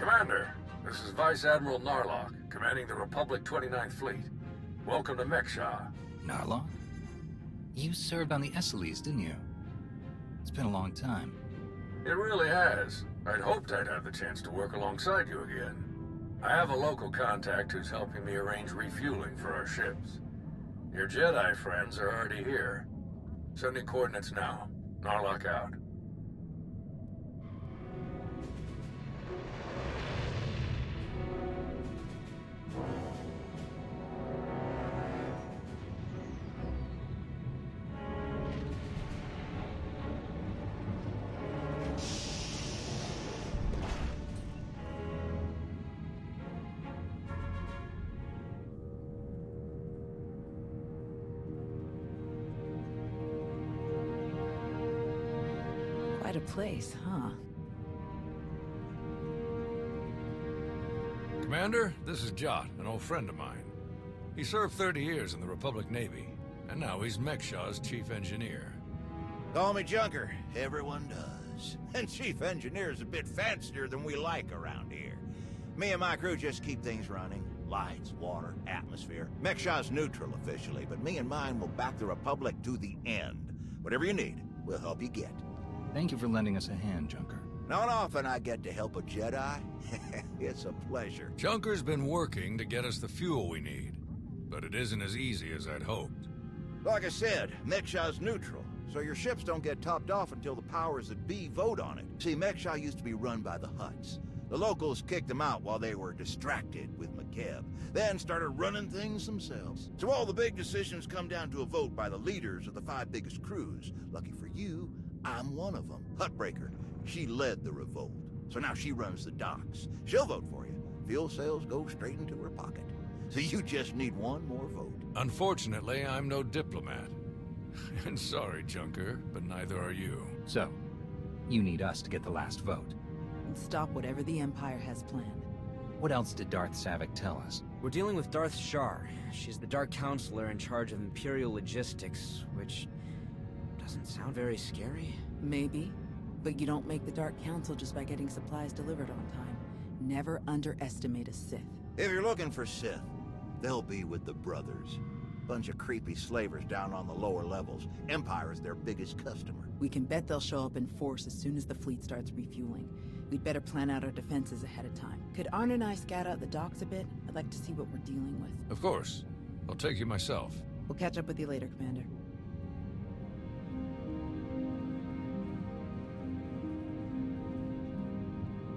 Commander, this is Vice Admiral Narlock, commanding the Republic 29th Fleet. Welcome to Mek-Sha. Narlock? You served on the Esseles, didn't you? It's been a long time. It really has. I'd hoped I'd have the chance to work alongside you again. I have a local contact who's helping me arrange refueling for our ships. Your Jedi friends are already here. Sending coordinates now. Narlock out. Quite a place, huh? Commander, this is Jot, an old friend of mine. He served 30 years in the Republic Navy, and now he's Mek-Sha's chief engineer. Call me Junker. Everyone does. And chief engineer's a bit fancier than we like around here. Me and my crew just keep things running. Lights, water, atmosphere. Mek-Sha's neutral officially, but me and mine will back the Republic to the end. Whatever you need, we'll help you get. Thank you for lending us a hand, Junker. Not often I get to help a Jedi. It's a pleasure. Junker's been working to get us the fuel we need, but it isn't as easy as I'd hoped. Like I said, Mek-Sha's neutral, so your ships don't get topped off until the powers that be vote on it. See, Mek-Sha used to be run by the Hutts. The locals kicked them out while they were distracted with Mekeb, then started running things themselves. So all the big decisions come down to a vote by the leaders of the 5 biggest crews. Lucky for you, I'm one of them. Huttbreaker. She led the revolt. So now she runs the docks. She'll vote for you. Fuel sales go straight into her pocket. So you just need one more vote. Unfortunately, I'm no diplomat. And sorry, Junker, but neither are you. So, you need us to get the last vote. And stop whatever the Empire has planned. What else did Darth Savik tell us? We're dealing with Darth Shar. She's the Dark Counselor in charge of Imperial Logistics, which doesn't sound very scary. Maybe, but you don't make the Dark Council just by getting supplies delivered on time. Never underestimate a Sith. If you're looking for Sith, they'll be with the Brothers. Bunch of creepy slavers down on the lower levels. Empire is their biggest customer. We can bet they'll show up in force as soon as the fleet starts refueling. We'd better plan out our defenses ahead of time. Could Arn and I scout out the docks a bit? I'd like to see what we're dealing with. Of course. I'll take you myself. We'll catch up with you later, Commander.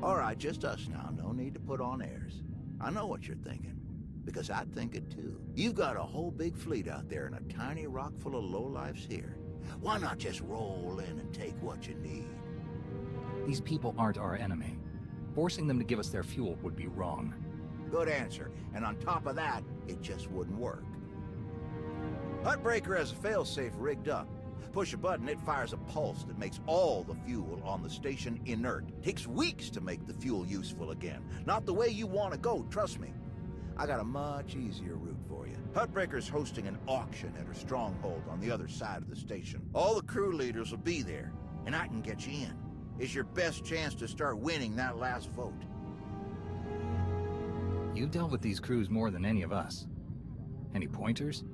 All right, just us now. No need to put on airs. I know what you're thinking, because I think it too. You've got a whole big fleet out there and a tiny rock full of lowlifes here. Why not just roll in and take what you need? These people aren't our enemy. Forcing them to give us their fuel would be wrong. Good answer. And on top of that, it just wouldn't work. Huttbreaker has a failsafe rigged up. Push a button, it fires a pulse that makes all the fuel on the station inert. Takes weeks to make the fuel useful again. Not the way you want to go, trust me. I got a much easier route for you. Huttbreaker's hosting an auction at her stronghold on the other side of the station. All the crew leaders will be there, and I can get you in. It's your best chance to start winning that last vote. You've dealt with these crews more than any of us. Any pointers?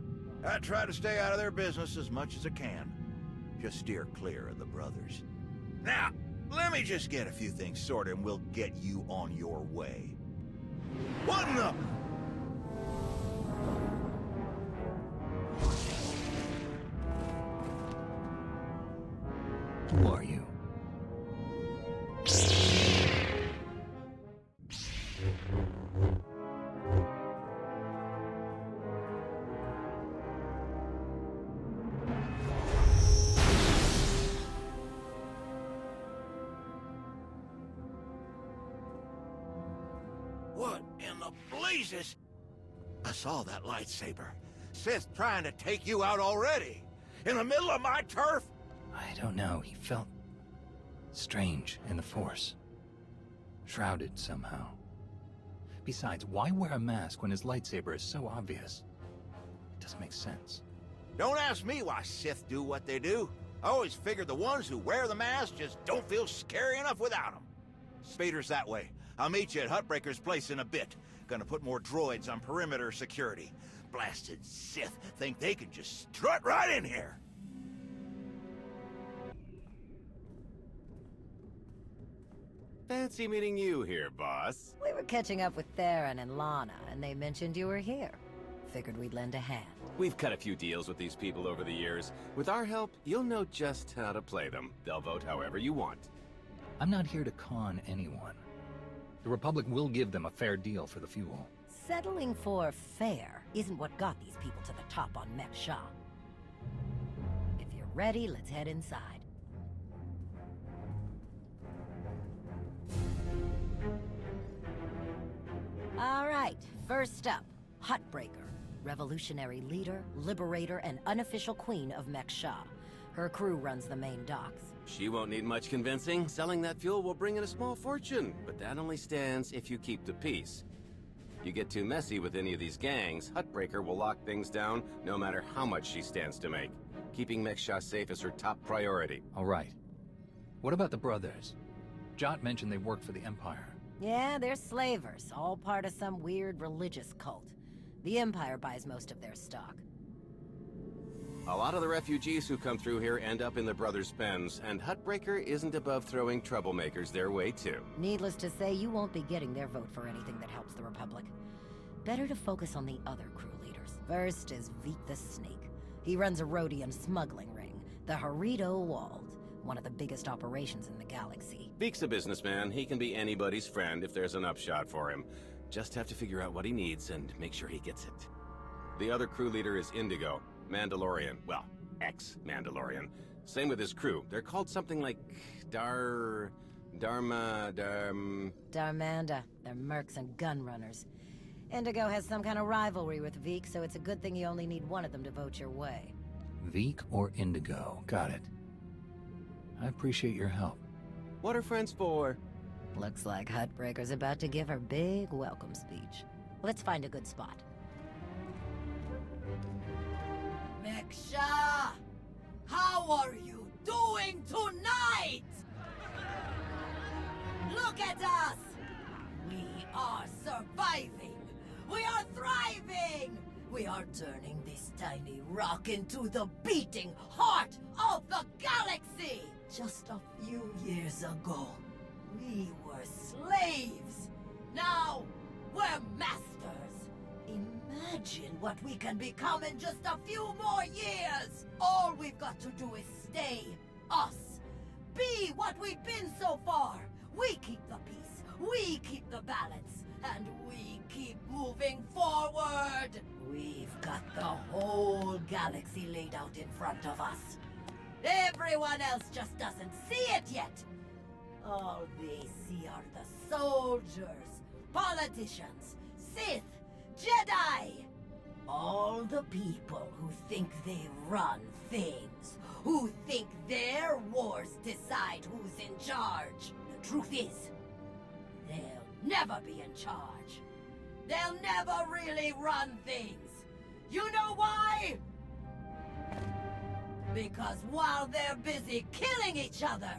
I try to stay out of their business as much as I can. Just steer clear of the Brothers. Now, let me just get a few things sorted and we'll get you on your way. Button up! Who are you? What in the blazes? I saw that lightsaber. Sith trying to take you out already. In the middle of my turf? I don't know. He felt strange in the Force. Shrouded somehow. Besides, why wear a mask when his lightsaber is so obvious? It doesn't make sense. Don't ask me why Sith do what they do. I always figured the ones who wear the mask just don't feel scary enough without them. Spader's that way. I'll meet you at Huttbreaker's place in a bit. Gonna put more droids on perimeter security. Blasted Sith think they can just strut right in here. Fancy meeting you here, boss. We were catching up with Theron and Lana, and they mentioned you were here. Figured we'd lend a hand. We've cut a few deals with these people over the years. With our help, you'll know just how to play them. They'll vote however you want. I'm not here to con anyone. The Republic will give them a fair deal for the fuel. Settling for fair isn't what got these people to the top on Mek-Sha. If you're ready, let's head inside. All right, first up, Huttbreaker. Revolutionary leader, liberator, and unofficial queen of Mek-Sha. Her crew runs the main docks. She won't need much convincing. Selling that fuel will bring in a small fortune, but that only stands if you keep the peace. You get too messy with any of these gangs, Huttbreaker will lock things down no matter how much she stands to make. Keeping Mek-Sha safe is her top priority. All right. What about the brothers? Jot mentioned they work for the Empire. Yeah, they're slavers, all part of some weird religious cult. The Empire buys most of their stock. A lot of the refugees who come through here end up in the brothers' pens, and Huttbreaker isn't above throwing troublemakers their way too. Needless to say, you won't be getting their vote for anything that helps the Republic. Better to focus on the other crew leaders. First is Veek the Snake. He runs a Rhodian smuggling ring, the Harrido Wald, one of the biggest operations in the galaxy. Veek's a businessman. He can be anybody's friend if there's an upshot for him. Just have to figure out what he needs and make sure he gets it. The other crew leader is Indigo, Mandalorian. Well, ex-Mandalorian. Same with his crew. They're called something like Darmanda. They're mercs and gun runners. Indigo has some kind of rivalry with Veek, so it's a good thing you only need one of them to vote your way. Veek or Indigo. Got it. I appreciate your help. What are friends for? Looks like Huttbreaker's about to give her big welcome speech. Let's find a good spot. Mek-Sha! How are you doing tonight? Look at us! We are surviving! We are thriving! We are turning this tiny rock into the beating heart of the galaxy! Just a few years ago, we were slaves. Now, we're masters. Imagine what we can become in just a few more years. All we've got to do is stay us. Be what we've been so far. We keep the peace. We keep the balance. And we keep moving forward. We've got the whole galaxy laid out in front of us. Everyone else just doesn't see it yet. All they see are the soldiers, politicians, Sith, Jedi. All the people who think they run things, who think their wars decide who's in charge. The truth is, they'll never be in charge. They'll never really run things. You know why? Because while they're busy killing each other,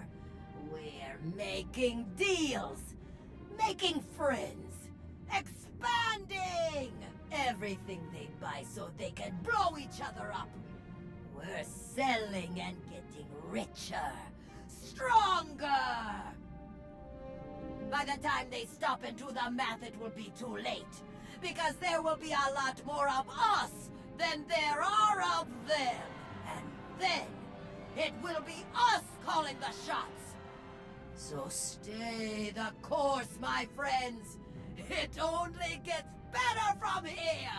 we're making deals, making friends, expanding everything they buy so they can blow each other up. We're selling and getting richer, stronger. By the time they stop and do the math, it will be too late. Because there will be a lot more of us than there are of them. And then, it will be us calling the shots. So stay the course, my friends. It only gets better from here.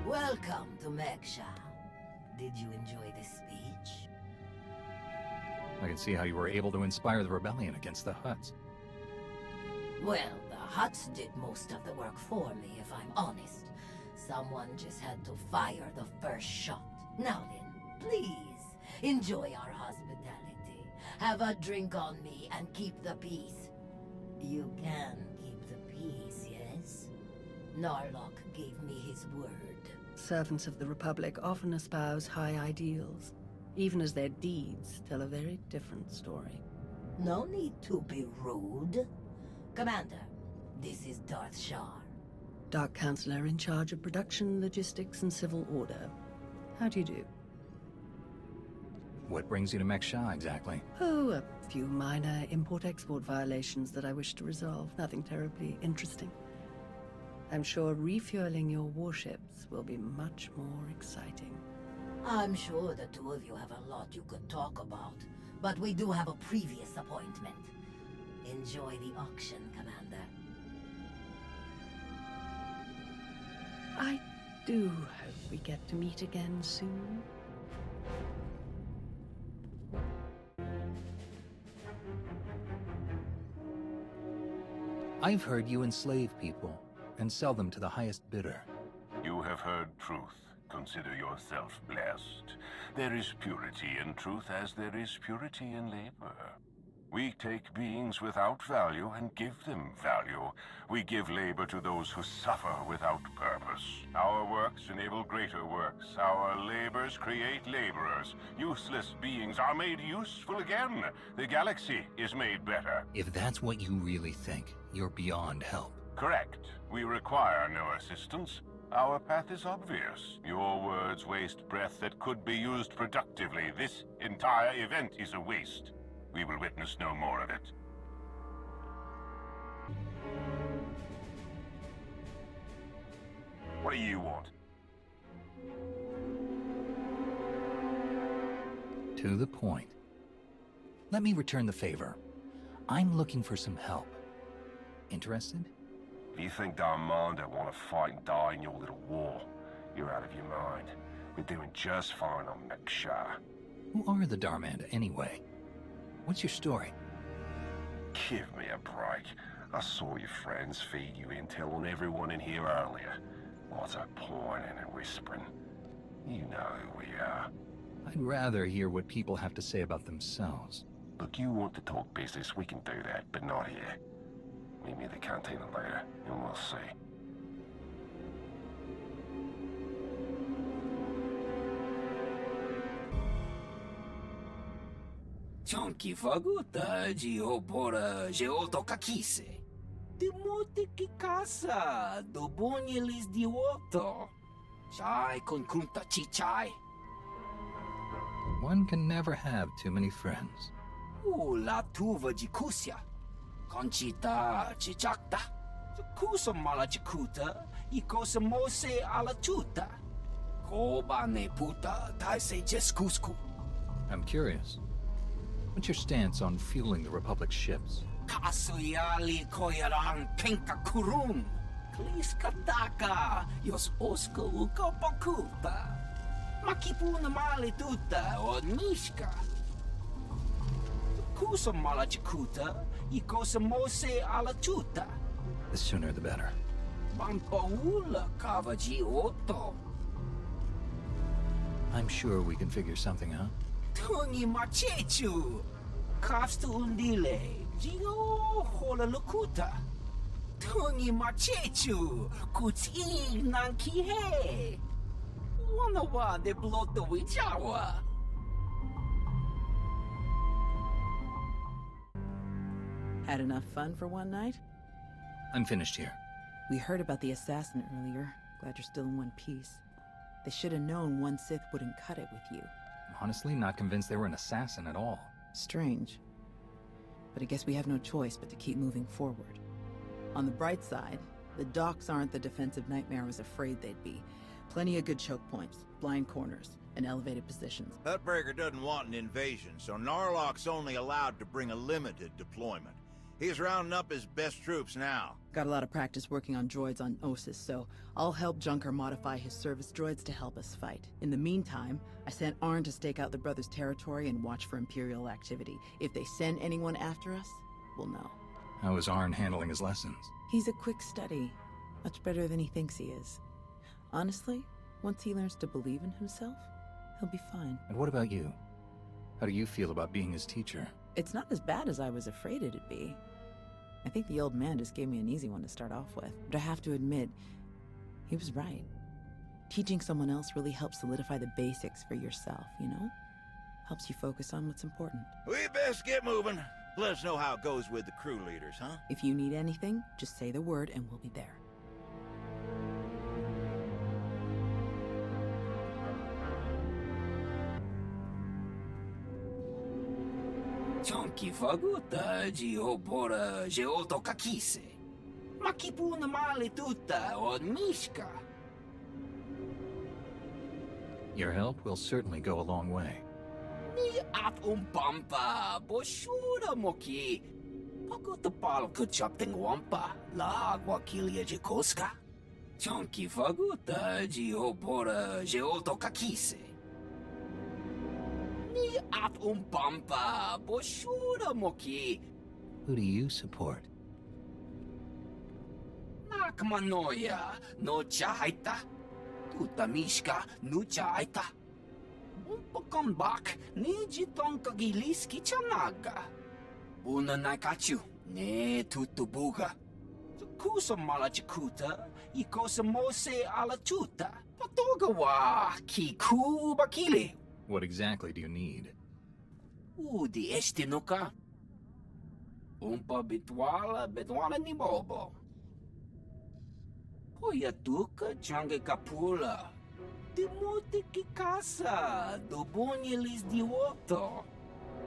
Welcome to Mek-Sha. Did you enjoy this speech? I can see how you were able to inspire the rebellion against the Hutts. Well, the Hutts did most of the work for me, if I'm honest. Someone just had to fire the first shot. Now then, please, enjoy our hospitality. Have a drink on me and keep the peace. You can keep the peace, yes? Narlock gave me his word. Servants of the Republic often espouse high ideals, even as their deeds tell a very different story. No need to be rude. Commander, this is Darth Shar. Dark Counselor in charge of production, logistics, and civil order. How do you do? What brings you to Mek-Sha exactly? Oh, a few minor import-export violations that I wish to resolve. Nothing terribly interesting. I'm sure refueling your warships will be much more exciting. I'm sure the two of you have a lot you could talk about, but we do have a previous appointment. Enjoy the auction, Commander. I do hope we get to meet again soon. I've heard you enslave people and sell them to the highest bidder. You have heard truth. Consider yourself blessed. There is purity in truth as there is purity in labor. We take beings without value and give them value. We give labor to those who suffer without purpose. Our works enable greater works. Our labors create laborers. Useless beings are made useful again. The galaxy is made better. If that's what you really think, you're beyond help. Correct. We require no assistance. Our path is obvious. Your words waste breath that could be used productively. This entire event is a waste. We will witness no more of it. What do you want? To the point. Let me return the favor. I'm looking for some help. Interested? If you think Darmanda want to fight and die in your little war, you're out of your mind. We're doing just fine on Mek-Sha. Who are the Darmanda anyway? What's your story? Give me a break. I saw your friends feed you intel on everyone in here earlier. What's a pointing and whispering? You know who we are. I'd rather hear what people have to say about themselves. Look, you want to talk business, we can do that, but not here. Meet me at the cantina later, and we'll see. Chonky faguta geopora geotokakise. Demote que casa do bonyelis di woto. Chai con kunta chichai. One can never have too many friends. La tuva de kusia. Conchita chichakta. Kusa mala chikuta. E cosa mose ala tuta. Koba ne puta taise jeskusku. I'm curious. What's your stance on fueling the Republic's ships? Kasuyali koyaran penka kurun. Kliskataka yos oska uka pakuta. Makipuna mali tuta o nishka. Kusa mala chikuta, y cosa mose ala tuta. The sooner the better. Pampaula kavaji oto. I'm sure we can figure something out. Tungi machechu. Kafstu undile. Gio hola lukuta. Tungi machechu. Kuti nanki he. Wanawa de bloto wijawa. Had enough fun for one night? I'm finished here. We heard about the assassin earlier. Glad you're still in one piece. They should have known one Sith wouldn't cut it with you. I'm honestly not convinced they were an assassin at all. Strange. But I guess we have no choice but to keep moving forward. On the bright side, the docks aren't the defensive nightmare I was afraid they'd be. Plenty of good choke points, blind corners, and elevated positions. Huttbreaker doesn't want an invasion, so Narlock's only allowed to bring a limited deployment. He's rounding up his best troops now. Got a lot of practice working on droids on Ossus, so I'll help Junker modify his service droids to help us fight. In the meantime, I sent Arn to stake out the Brothers' territory and watch for Imperial activity. If they send anyone after us, we'll know. How is Arn handling his lessons? He's a quick study. Much better than he thinks he is. Honestly, once he learns to believe in himself, he'll be fine. And what about you? How do you feel about being his teacher? It's not as bad as I was afraid it'd be. I think the old man just gave me an easy one to start off with. But I have to admit, he was right. Teaching someone else really helps solidify the basics for yourself, you know? Helps you focus on what's important. We best get moving. Let us know how it goes with the crew leaders, huh? If you need anything, just say the word and we'll be there. Chonki faguta geopora geoto kakise. Makipuna male tutta od mishka. Your help will certainly go a long way. Ni at umpampa boshura moki. Pakuta pal kuchapting wampa la wakilia jikoska. Chonki faguta geopora geoto kakise. Ni at umpampa boshura moki. Who do you support? Nakmanoya no chaita. Tuta mishka no chaita. Umpakon bak ni jiton kagiliski chanaga. Una naikachu ne tutubuga. Kusa malachikuta ikosa mose alachuta. Patoga wa kiku bakile. What exactly do you need? Udi estinuka. Umpa bitwala ni bobo. Poya tuka change kapula. Timuti kikasa, dobonyelis diwoto.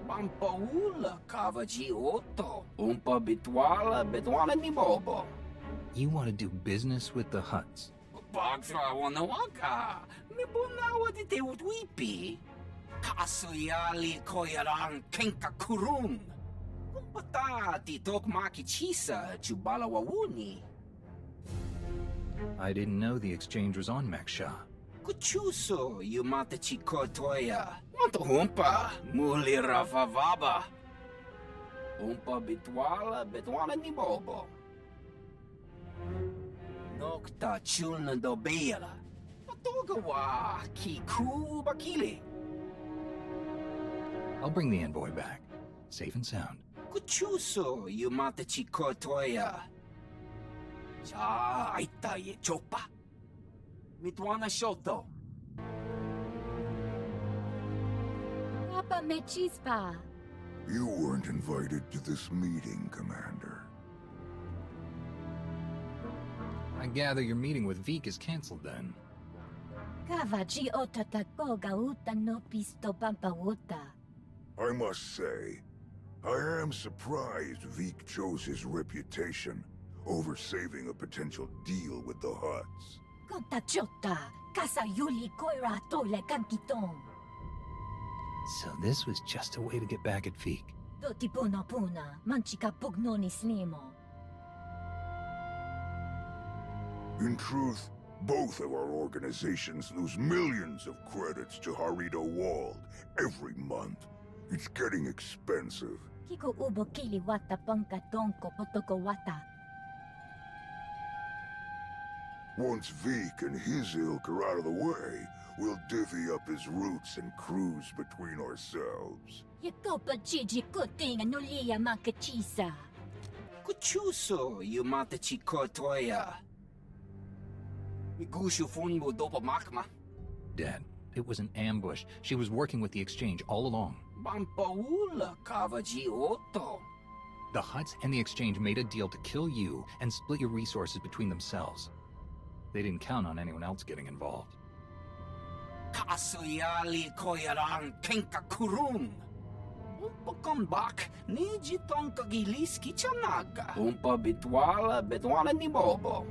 Pampaula kavaji oto. Umpa bitwala ni bobo. You want to do business with the Hutts? Bagtra wanawaka. Mibunawa di te utwipi. Kasuyali koyaran kenka kurun. Kumpata ti tok makichisa chubala wawuni. I didn't know the exchange was on Mek-Sha. Kuchuso yumata chikotoya. Wanto humpa muli rafavaba. Umpa bitwala ni bobo. Nokta chulna dobela. Patoga wa kiku bakile. I'll bring the envoy back, safe and sound. Kuchuso yumata chikotoya. Cha aita ye chopa. Mitwana shoto. Papa Mechispa. You weren't invited to this meeting, Commander. I gather your meeting with Vik is cancelled then. Kavaji otatakoga uta no pisto pampawuta. I must say, I am surprised Vik chose his reputation over saving a potential deal with the Hutts. Kontachota, kasa yuli koira tole kankiton. So this was just a way to get back at Vik. Doti puna manchika pugnoni snimo. In truth, both of our organizations lose millions of credits to Harrido Wald every month. It's getting expensive. Kiko ubo kili wata panka tonko potoko wata. Once Vik and his ilk are out of the way, we'll divvy up his routes and cruise between ourselves. Yakopa Gigi kuting anulia makachisa. Kuchuso yumata chikotoya. Migushu funmo dopa makma. Dad, it was an ambush. She was working with the exchange all along. Bampaula kavaji oto. The Hutts and the exchange made a deal to kill you and split your resources between themselves. They didn't count on anyone else getting involved. Kasuyali koyaran kenka kurun. Umpakon bak ni jiton kagiliski chanaga. Umpa bitwala ni bobo.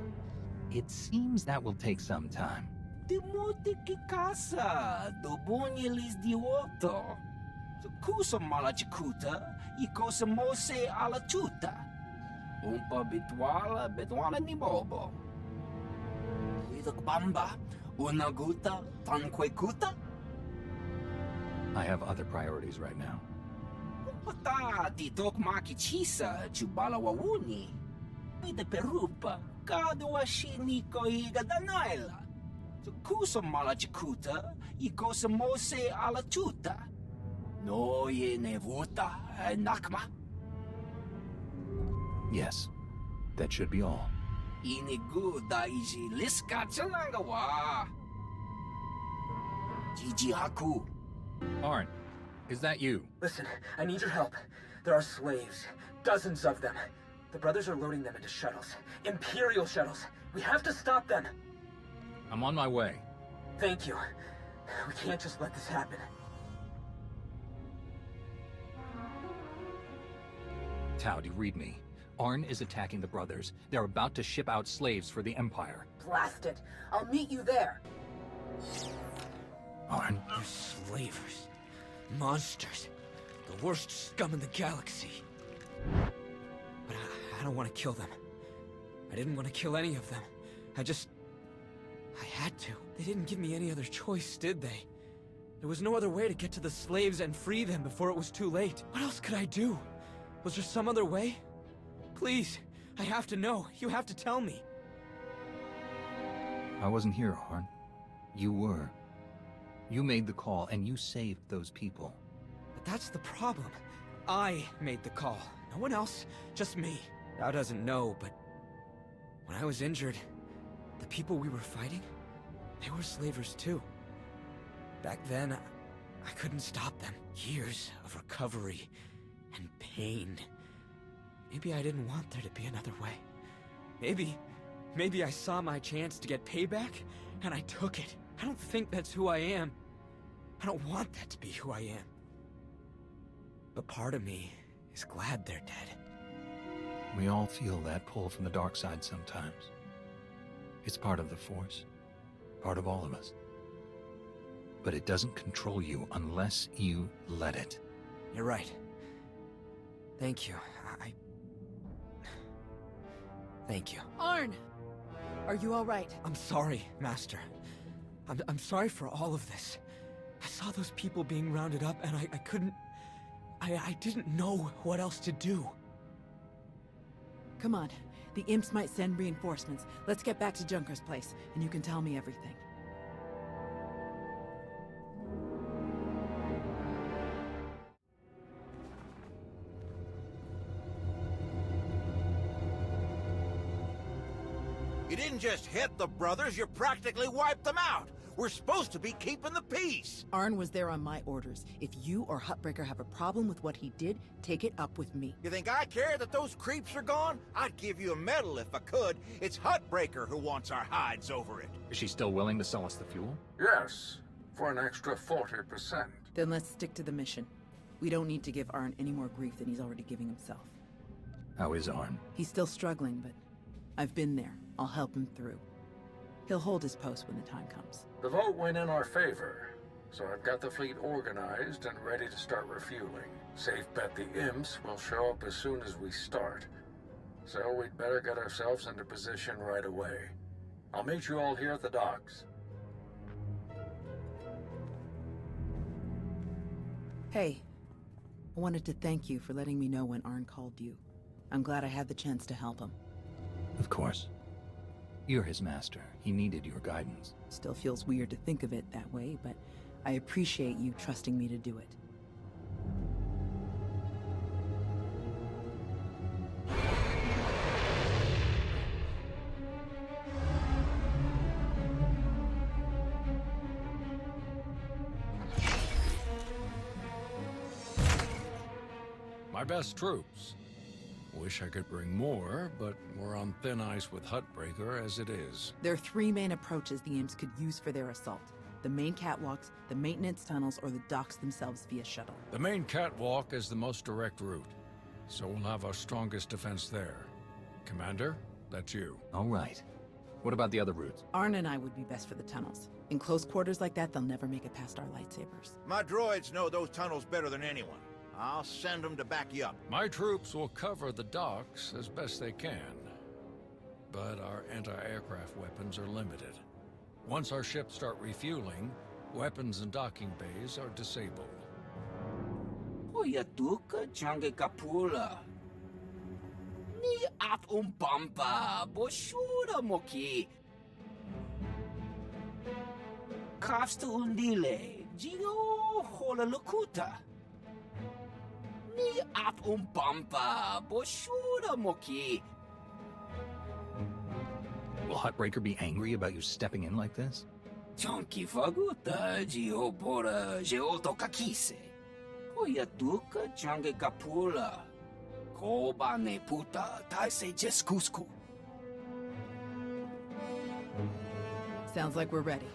It seems that will take some time. Timuti kikasa, dobonyelis diwoto. Kusa malachikuta, ikosa mose alachuta. Umpa bitwala ni bobo. Idok bamba, unaguta, tankwekuta. I have other priorities right now. Umpata titok makichisa, chubala wawuni. Pide perupa, kadwa shiniko igadanaila. Kusa malachikuta, ikosa mose alachuta. No ye nevuta, nakma. Yes, that should be all. Iniguda iji liska chanagawa. Gigi Haku. Arn, is that you? Listen, I need your help. There are slaves. Dozens of them. The brothers are loading them into shuttles. Imperial shuttles. We have to stop them. I'm on my way. Thank you. We can't just let this happen. Tao, do you read me? Arn is attacking the brothers. They're about to ship out slaves for the Empire. Blast it. I'll meet you there. Arn? They're slavers. Monsters. The worst scum in the galaxy. But I don't want to kill them. I didn't want to kill any of them. I had to. They didn't give me any other choice, did they? There was no other way to get to the slaves and free them before it was too late. What else could I do? Was there some other way? Please, I have to know. You have to tell me. I wasn't here, Arn. You were. You made the call, and you saved those people. But that's the problem. I made the call. No one else, just me. Thou doesn't know, but when I was injured, the people we were fighting, they were slavers too. Back then, I couldn't stop them. Years of recovery and pain. Maybe I didn't want there to be another way. Maybe I saw my chance to get payback, and I took it. I don't think that's who I am. I don't want that to be who I am. But part of me is glad they're dead. We all feel that pull from the dark side sometimes. It's part of the Force. Part of all of us. But it doesn't control you unless you let it. You're right. Thank you. Thank you. Arn! Are you all right? I'm sorry, Master. I'm sorry for all of this. I saw those people being rounded up, and I couldn't... I didn't know what else to do. Come on. The imps might send reinforcements. Let's get back to Junker's place, and you can tell me everything. You didn't just hit the brothers, you practically wiped them out. We're supposed to be keeping the peace. Arn was there on my orders. If you or Huttbreaker have a problem with what he did, take it up with me. You think I care that those creeps are gone? I'd give you a medal if I could. It's Huttbreaker who wants our hides over it. Is she still willing to sell us the fuel? Yes, for an extra 40%. Then let's stick to the mission. We don't need to give Arn any more grief than he's already giving himself. How is Arn? He's still struggling, but I've been there. I'll help him through. He'll hold his post when the time comes. The vote went in our favor, so I've got the fleet organized and ready to start refueling. Safe bet the imps will show up as soon as we start. So we'd better get ourselves into position right away. I'll meet you all here at the docks. Hey, I wanted to thank you for letting me know when Arn called you. I'm glad I had the chance to help him. Of course. You're his master. He needed your guidance. Still feels weird to think of it that way, but I appreciate you trusting me to do it. My best troops. Wish I could bring more, but we're on thin ice with Huttbreaker as it is. There are three main approaches the imps could use for their assault. The main catwalks, the maintenance tunnels, or the docks themselves via shuttle. The main catwalk is the most direct route, so we'll have our strongest defense there. Commander, that's you. All right. What about the other routes? Arn and I would be best for the tunnels. In close quarters like that, they'll never make it past our lightsabers. My droids know those tunnels better than anyone. I'll send them to back you up. My troops will cover the docks as best they can, but our anti-aircraft weapons are limited. Once our ships start refueling, weapons and docking bays are disabled. Oyatuka change kapula. Ni at umpampa boshura moki. Kafsta undile, Gio hola lukuta. Ni at umpampa boshura moki. Will Huttbreaker be angry about you stepping in like this? Chonki faguta geopora geotokakise. Poyatuka change kapula. Kobane puta taise jeskusku. Sounds like we're ready.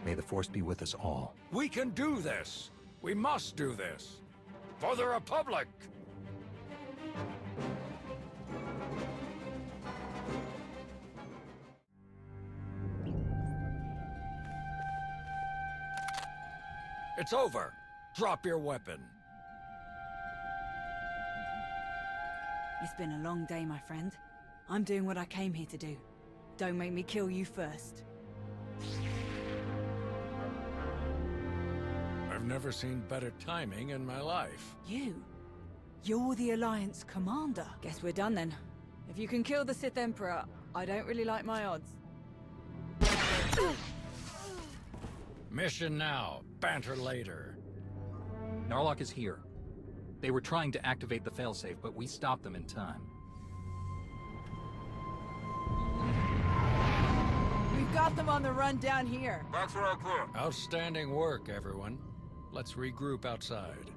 May the Force be with us all. We can do this! We must do this! For the Republic! It's over! Drop your weapon! It's been a long day, my friend. I'm doing what I came here to do. Don't make me kill you first. I've never seen better timing in my life. You? You're the Alliance commander. Guess we're done then. If you can kill the Sith Emperor, I don't really like my odds. Mission now, banter later. Narlock is here. They were trying to activate the failsafe, but we stopped them in time. We've got them on the run down here. That's what I clear. Outstanding work, everyone. Let's regroup outside.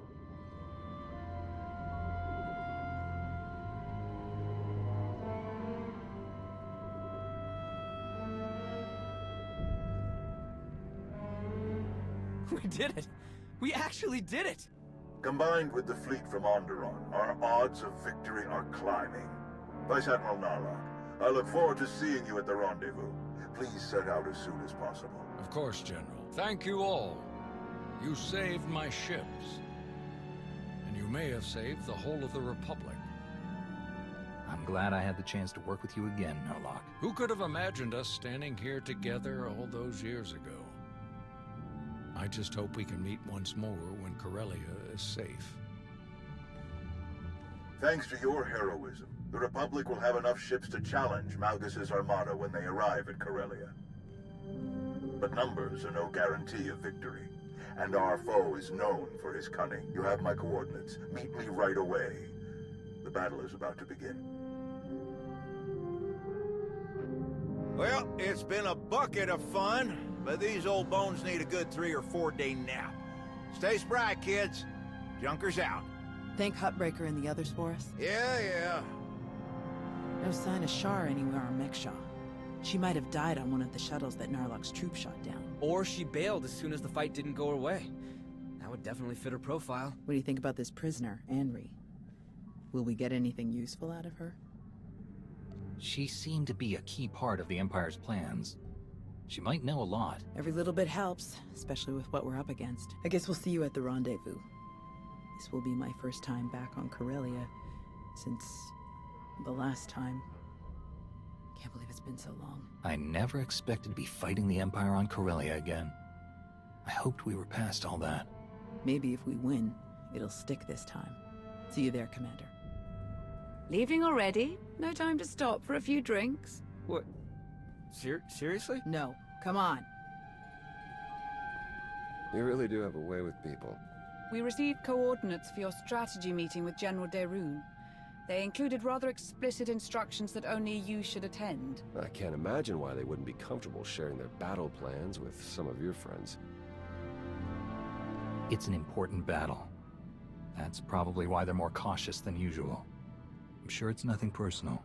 We did it! We actually did it! Combined with the fleet from Onderon, our odds of victory are climbing. Vice Admiral Narlock, I look forward to seeing you at the rendezvous. Please set out as soon as possible. Of course, General. Thank you all. You saved my ships. And you may have saved the whole of the Republic. I'm glad I had the chance to work with you again, Narlock. Who could have imagined us standing here together all those years ago? I just hope we can meet once more when Corellia is safe. Thanks to your heroism, the Republic will have enough ships to challenge Malgus's armada when they arrive at Corellia. But numbers are no guarantee of victory, and our foe is known for his cunning. You have my coordinates. Meet me right away. The battle is about to begin. Well, it's been a bucket of fun, but these old bones need a good 3 or 4 day nap. Stay spry, kids. Junker's out. Thank Huttbreaker and the others for us. Yeah. No sign of Shar anywhere on Mek-Sha. She might have died on one of the shuttles that Narlock's troop shot down. Or she bailed as soon as the fight didn't go her way. That would definitely fit her profile. What do you think about this prisoner, Anri? Will we get anything useful out of her? She seemed to be a key part of the Empire's plans. She might know a lot. Every little bit helps, especially with what we're up against. I guess we'll see you at the rendezvous. This will be my first time back on Corellia since the last time. Can't believe it's been so long. I never expected to be fighting the Empire on Corellia again. I hoped we were past all that. Maybe if we win, it'll stick this time. See you there, Commander. Leaving already? No time to stop for a few drinks? What? Seriously? No. Come on. You really do have a way with people. We received coordinates for your strategy meeting with General Derun. They included rather explicit instructions that only you should attend. I can't imagine why they wouldn't be comfortable sharing their battle plans with some of your friends. It's an important battle. That's probably why they're more cautious than usual. I'm sure it's nothing personal.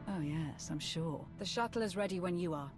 Oh yes, I'm sure. The shuttle is ready when you are.